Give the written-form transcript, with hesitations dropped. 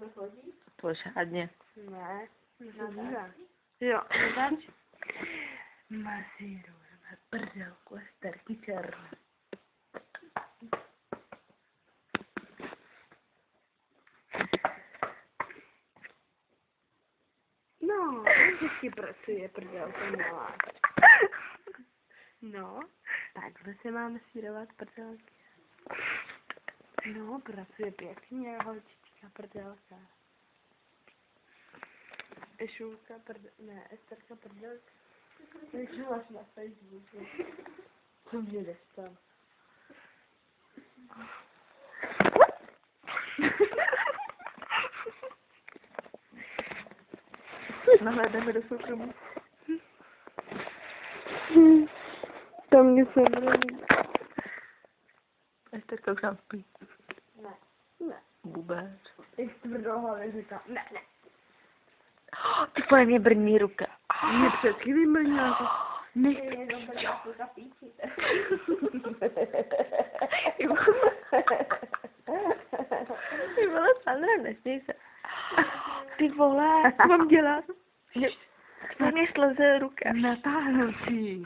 to chodí? Pořádně. Ne, nechodíme. Jo, nedáč. Masírujeme prdelku a starky černé. No, vždycky pracuje prdelka malá. No, takhle se máme sírovat prdelky. No, pracuje pěkně, holčička prdelka. Ešulka ne, Esterka prdelka. Jak máš na Facebooku? Co mě jdeš tam? Nahlédneme do soukromí. To mě se mluví. Esterka už nám spí. Ne, ne. Vůbec. Jak tvrdohlavě říká, ne, ne. Ty vole, mě brní ruka. Mě před chvílí brnila to. Nech. Ty vole, Sandra, nesmí se. Ty vole, co mám dělat? Mě sleze ruka. Natáhnout si.